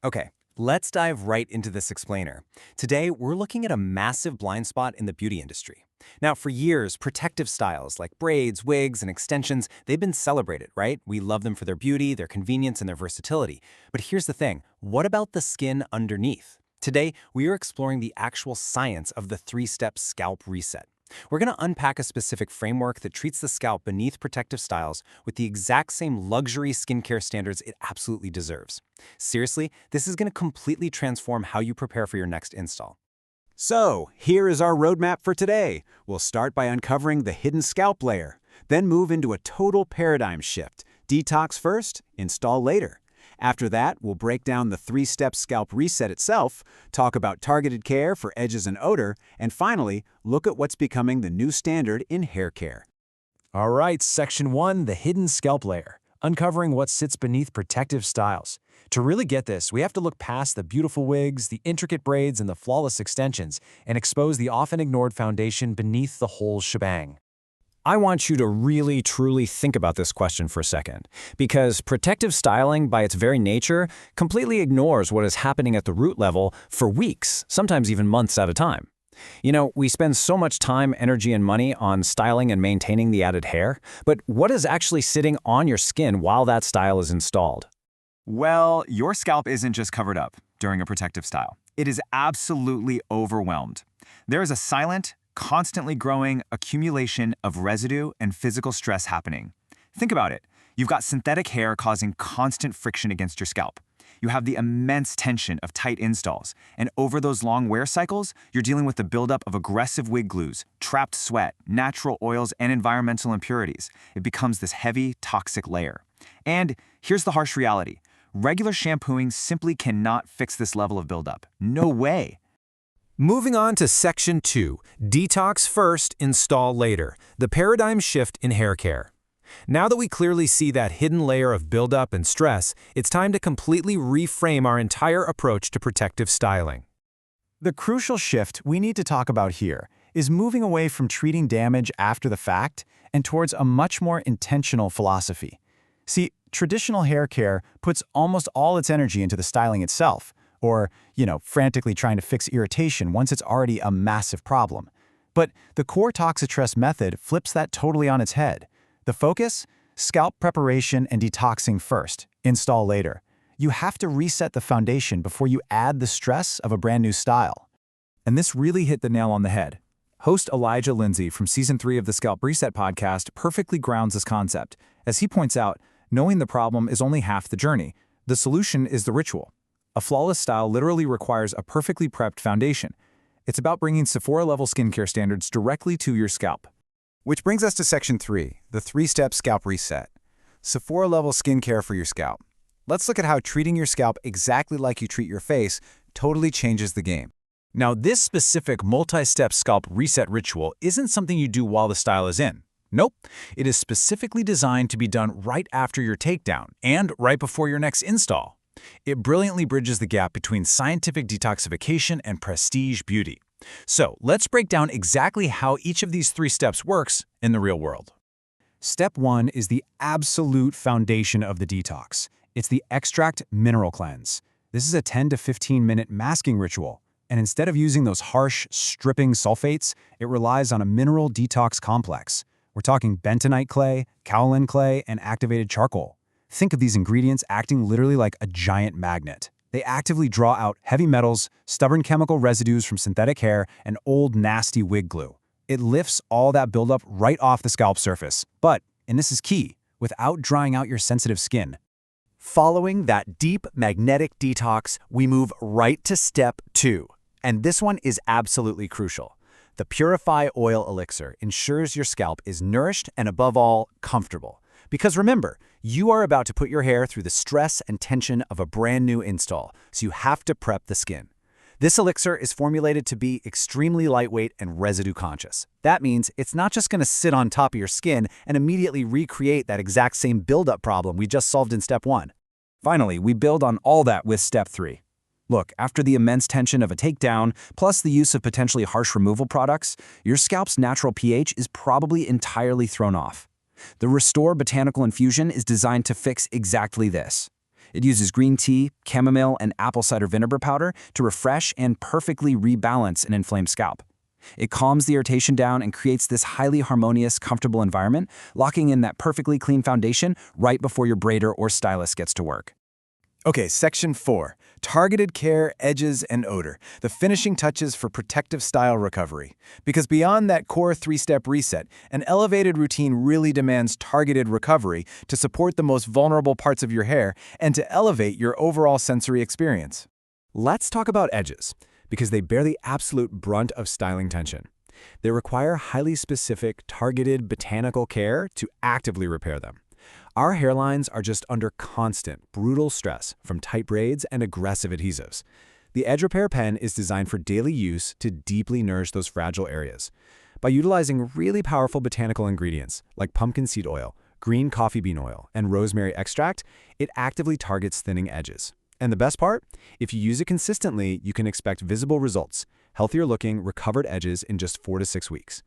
Okay, let's dive right into this explainer. Today, we're looking at a massive blind spot in the beauty industry. Now, for years, protective styles like braids, wigs, and extensions, they've been celebrated, right? We love them for their beauty, their convenience, and their versatility. But here's the thing, what about the skin underneath? Today, we are exploring the actual science of the three-step scalp reset. We're going to unpack a specific framework that treats the scalp beneath protective styles with the exact same luxury skincare standards it absolutely deserves. Seriously, this is going to completely transform how you prepare for your next install. So, here is our roadmap for today. We'll start by uncovering the hidden scalp layer, then move into a total paradigm shift. Detox first, install later. After that, we'll break down the three-step scalp reset itself, talk about targeted care for edges and odor, and finally, look at what's becoming the new standard in hair care. All right, Section 1, the hidden scalp layer, uncovering what sits beneath protective styles. To really get this, we have to look past the beautiful wigs, the intricate braids, and the flawless extensions, and expose the often ignored foundation beneath the whole shebang. I want you to really, truly think about this question for a second, because protective styling, by its very nature, completely ignores what is happening at the root level for weeks, sometimes even months at a time. You know, we spend so much time, energy, and money on styling and maintaining the added hair, but what is actually sitting on your skin while that style is installed? Well, your scalp isn't just covered up during a protective style. It is absolutely overwhelmed. There is a silent, constantly growing accumulation of residue and physical stress happening. Think about it. You've got synthetic hair causing constant friction against your scalp. You have the immense tension of tight installs, and over those long wear cycles, you're dealing with the buildup of aggressive wig glues, trapped sweat, natural oils, and environmental impurities. It becomes this heavy, toxic layer. And here's the harsh reality. Regular shampooing simply cannot fix this level of buildup. No way. Moving on to Section 2, detox first, install later, the paradigm shift in hair care. Now that we clearly see that hidden layer of buildup and stress, it's time to completely reframe our entire approach to protective styling. The crucial shift we need to talk about here is moving away from treating damage after the fact and towards a much more intentional philosophy. See, traditional hair care puts almost all its energy into the styling itself, or, frantically trying to fix irritation once it's already a massive problem. But the core ToxiTress method flips that totally on its head. The focus? Scalp preparation and detoxing first, install later. You have to reset the foundation before you add the stress of a brand new style. And this really hit the nail on the head. Host Elijah Lindsay from Season 3 of the Scalp Reset podcast perfectly grounds this concept. As he points out, knowing the problem is only half the journey. The solution is the ritual. A flawless style literally requires a perfectly prepped foundation. It's about bringing Sephora-level skincare standards directly to your scalp. Which brings us to Section 3, the three-step scalp reset. Sephora-level skincare for your scalp. Let's look at how treating your scalp exactly like you treat your face totally changes the game. Now, this specific multi-step scalp reset ritual isn't something you do while the style is in. Nope, it is specifically designed to be done right after your takedown and right before your next install. It brilliantly bridges the gap between scientific detoxification and prestige beauty. So, let's break down exactly how each of these three steps works in the real world. Step 1 is the absolute foundation of the detox. It's the extract mineral cleanse. This is a 10 to 15-minute masking ritual, and instead of using those harsh, stripping sulfates, it relies on a mineral detox complex. We're talking bentonite clay, kaolin clay, and activated charcoal. Think of these ingredients acting literally like a giant magnet. They actively draw out heavy metals, stubborn chemical residues from synthetic hair, and old nasty wig glue. It lifts all that buildup right off the scalp surface, but, and this is key, without drying out your sensitive skin. Following that deep magnetic detox, we move right to Step 2. And this one is absolutely crucial. The Purify Oil Elixir ensures your scalp is nourished and, above all, comfortable. Because remember, you are about to put your hair through the stress and tension of a brand new install, so you have to prep the skin. This elixir is formulated to be extremely lightweight and residue conscious. That means it's not just going to sit on top of your skin and immediately recreate that exact same buildup problem we just solved in Step 1. Finally, we build on all that with Step 3. Look, after the immense tension of a takedown, plus the use of potentially harsh removal products, your scalp's natural pH is probably entirely thrown off. The Restore Botanical Infusion is designed to fix exactly this. It uses green tea, chamomile, and apple cider vinegar powder to refresh and perfectly rebalance an inflamed scalp. It calms the irritation down and creates this highly harmonious, comfortable environment, locking in that perfectly clean foundation right before your braider or stylist gets to work. Okay, Section 4. Targeted care, edges, and odor. The finishing touches for protective style recovery. Because beyond that core 3-step reset, an elevated routine really demands targeted recovery to support the most vulnerable parts of your hair and to elevate your overall sensory experience. Let's talk about edges, because they bear the absolute brunt of styling tension. They require highly specific, targeted botanical care to actively repair them. Our hairlines are just under constant, brutal stress from tight braids and aggressive adhesives. The Edge Repair Pen is designed for daily use to deeply nourish those fragile areas. By utilizing really powerful botanical ingredients like pumpkin seed oil, green coffee bean oil, and rosemary extract, it actively targets thinning edges. And the best part? If you use it consistently, you can expect visible results, healthier-looking, recovered edges in just 4 to 6 weeks.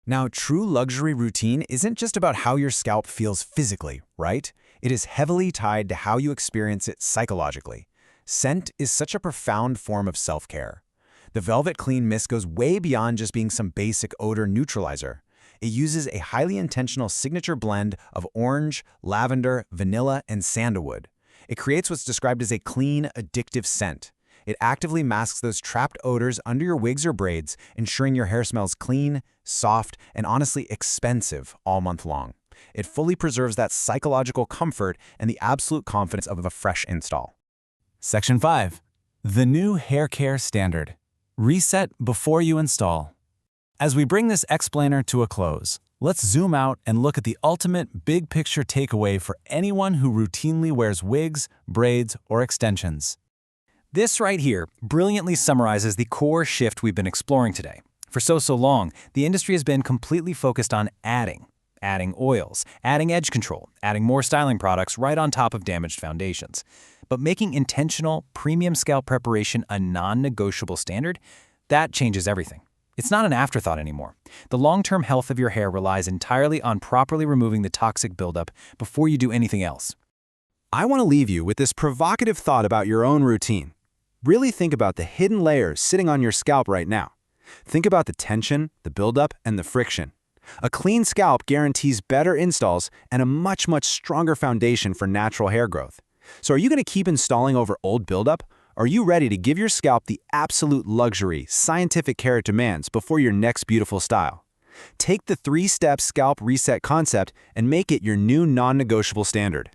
Now, true luxury routine isn't just about how your scalp feels physically, right? It is heavily tied to how you experience it psychologically. Scent is such a profound form of self-care. The Velvet Clean Mist goes way beyond just being some basic odor neutralizer. It uses a highly intentional signature blend of orange, lavender, vanilla, and sandalwood. It creates what's described as a clean, addictive scent. It actively masks those trapped odors under your wigs or braids, ensuring your hair smells clean, soft, and honestly expensive all month long. It fully preserves that psychological comfort and the absolute confidence of a fresh install. Section 5. The new hair care standard. Reset before you install. As we bring this explainer to a close, let's zoom out and look at the ultimate big picture takeaway for anyone who routinely wears wigs, braids, or extensions. This right here brilliantly summarizes the core shift we've been exploring today. For so long, the industry has been completely focused on adding oils, adding edge control, adding more styling products right on top of damaged foundations. But making intentional, premium scalp preparation a non-negotiable standard, that changes everything. It's not an afterthought anymore. The long-term health of your hair relies entirely on properly removing the toxic buildup before you do anything else. I want to leave you with this provocative thought about your own routine. Really think about the hidden layers sitting on your scalp right now. Think about the tension, the buildup, and the friction. A clean scalp guarantees better installs and a much stronger foundation for natural hair growth. So are you going to keep installing over old buildup? Or are you ready to give your scalp the absolute luxury, scientific care it demands before your next beautiful style? Take the 3-step scalp reset concept and make it your new non-negotiable standard.